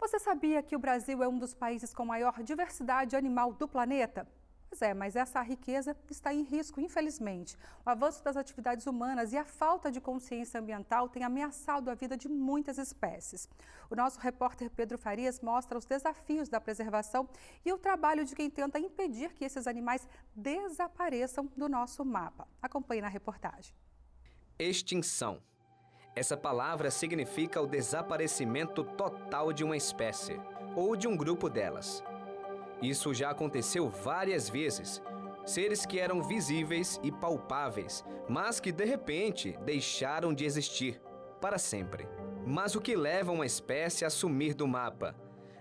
Você sabia que o Brasil é um dos países com maior diversidade animal do planeta? Pois é, mas essa riqueza está em risco, infelizmente. O avanço das atividades humanas e a falta de consciência ambiental têm ameaçado a vida de muitas espécies. O nosso repórter Pedro Farias mostra os desafios da preservação e o trabalho de quem tenta impedir que esses animais desapareçam do nosso mapa. Acompanhe na reportagem. Extinção. Essa palavra significa o desaparecimento total de uma espécie ou de um grupo delas. Isso já aconteceu várias vezes. Seres que eram visíveis e palpáveis, mas que de repente deixaram de existir para sempre. Mas o que leva uma espécie a sumir do mapa?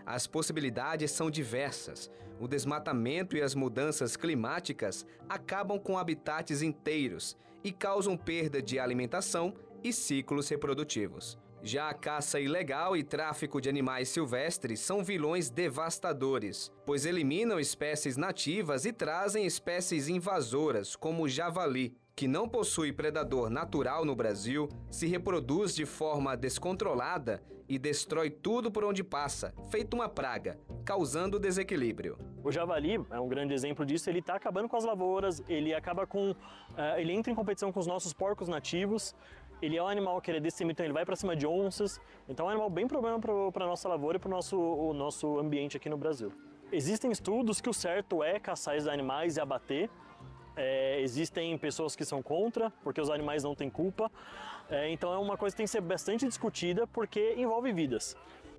As possibilidades são diversas. O desmatamento e as mudanças climáticas acabam com habitats inteiros e causam perda de alimentação e ciclos reprodutivos. Já a caça ilegal e tráfico de animais silvestres são vilões devastadores, pois eliminam espécies nativas e trazem espécies invasoras, como o javali, que não possui predador natural no Brasil, se reproduz de forma descontrolada e destrói tudo por onde passa, feito uma praga, causando desequilíbrio. O javali é um grande exemplo disso. Ele está acabando com as lavouras, ele entra em competição com os nossos porcos nativos. Ele é um animal que ele é destemido, então ele vai para cima de onças. Então é um animal bem problema para a nossa lavoura e para o nosso ambiente aqui no Brasil. Existem estudos que o certo é caçar esses animais e abater. Existem pessoas que são contra, porque os animais não têm culpa. Então é uma coisa que tem que ser bastante discutida, porque envolve vidas.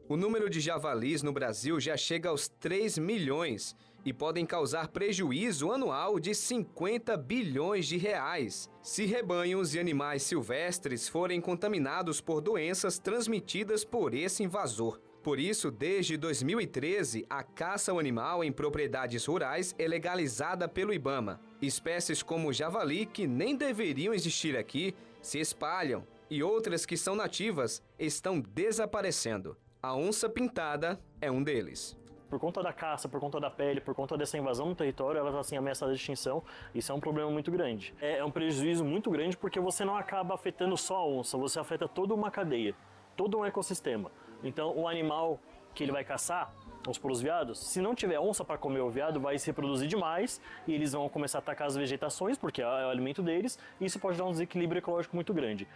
O número de javalis no Brasil já chega aos 3 milhões e podem causar prejuízo anual de 50 bilhões de reais se rebanhos e animais silvestres forem contaminados por doenças transmitidas por esse invasor. Por isso, desde 2013, a caça ao animal em propriedades rurais é legalizada pelo IBAMA. Espécies como o javali, que nem deveriam existir aqui, se espalham e outras que são nativas estão desaparecendo. A onça pintada é um deles. Por conta da caça, por conta da pele, por conta dessa invasão no território, ela está assim, ameaçada de extinção. Isso é um problema muito grande. É um prejuízo muito grande porque você não acaba afetando só a onça, você afeta toda uma cadeia, todo um ecossistema. Então o animal que ele vai caçar, os veados, se não tiver onça para comer o veado, vai se reproduzir demais e eles vão começar a atacar as vegetações, porque é o alimento deles, e isso pode dar um desequilíbrio ecológico muito grande.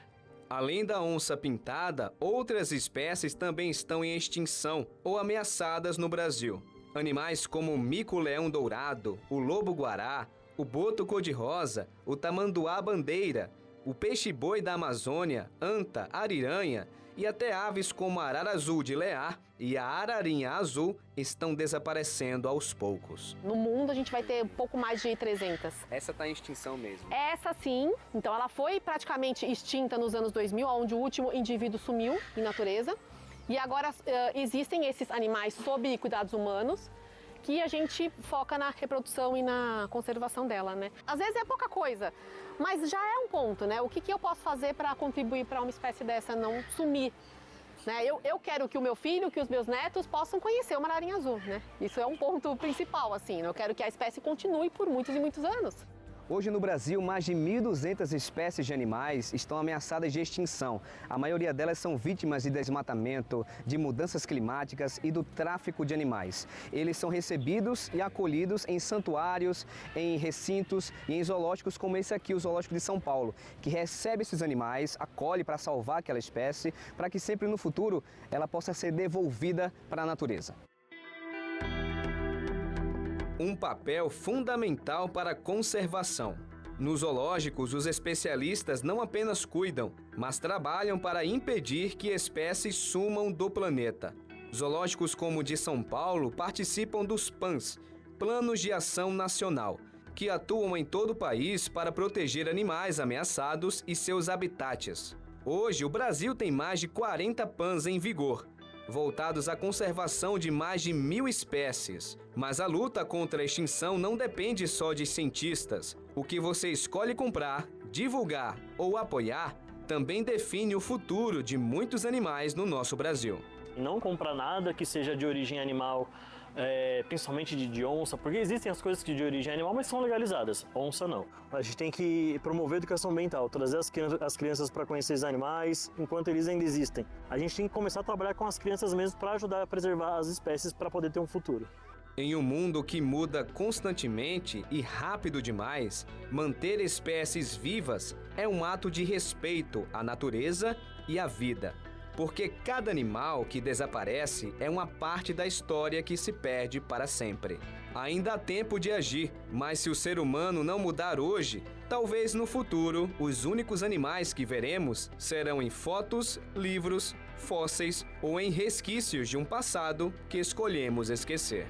Além da onça pintada, outras espécies também estão em extinção ou ameaçadas no Brasil. Animais como o mico-leão dourado, o lobo-guará, o boto cor-de-rosa, o tamanduá-bandeira, o peixe-boi da Amazônia, anta, ariranha e até aves como a arara azul de Lear e a ararinha azul estão desaparecendo aos poucos. No mundo a gente vai ter um pouco mais de 300. Essa está em extinção mesmo? Essa sim, então ela foi praticamente extinta nos anos 2000, onde o último indivíduo sumiu em natureza. E agora existem esses animais sob cuidados humanos, que a gente foca na reprodução e na conservação dela, né? Às vezes é pouca coisa, mas já é um ponto, né? O que eu posso fazer para contribuir para uma espécie dessa não sumir? Né? Eu quero que o meu filho, que os meus netos possam conhecer uma ararinha azul, né? Isso é um ponto principal, assim. Eu quero que a espécie continue por muitos e muitos anos. Hoje no Brasil, mais de 1.200 espécies de animais estão ameaçadas de extinção. A maioria delas são vítimas de desmatamento, de mudanças climáticas e do tráfico de animais. Eles são recebidos e acolhidos em santuários, em recintos e em zoológicos como esse aqui, o Zoológico de São Paulo, que recebe esses animais, acolhe para salvar aquela espécie, para que sempre no futuro ela possa ser devolvida para a natureza. Um papel fundamental para a conservação. Nos zoológicos, os especialistas não apenas cuidam, mas trabalham para impedir que espécies sumam do planeta. Zoológicos como o de São Paulo participam dos PANs, Planos de Ação Nacional, que atuam em todo o país para proteger animais ameaçados e seus habitats. Hoje, o Brasil tem mais de 40 PANs em vigor, voltados à conservação de mais de 1.000 espécies. Mas a luta contra a extinção não depende só de cientistas. O que você escolhe comprar, divulgar ou apoiar também define o futuro de muitos animais no nosso Brasil. Não comprar nada que seja de origem animal, principalmente de onça, porque existem as coisas que de origem animal, mas são legalizadas, onça não. A gente tem que promover a educação ambiental, trazer as crianças para conhecer os animais enquanto eles ainda existem. A gente tem que começar a trabalhar com as crianças mesmo para ajudar a preservar as espécies para poder ter um futuro. Em um mundo que muda constantemente e rápido demais, manter espécies vivas é um ato de respeito à natureza e à vida. Porque cada animal que desaparece é uma parte da história que se perde para sempre. Ainda há tempo de agir, mas se o ser humano não mudar hoje, talvez no futuro os únicos animais que veremos serão em fotos, livros, fósseis ou em resquícios de um passado que escolhemos esquecer.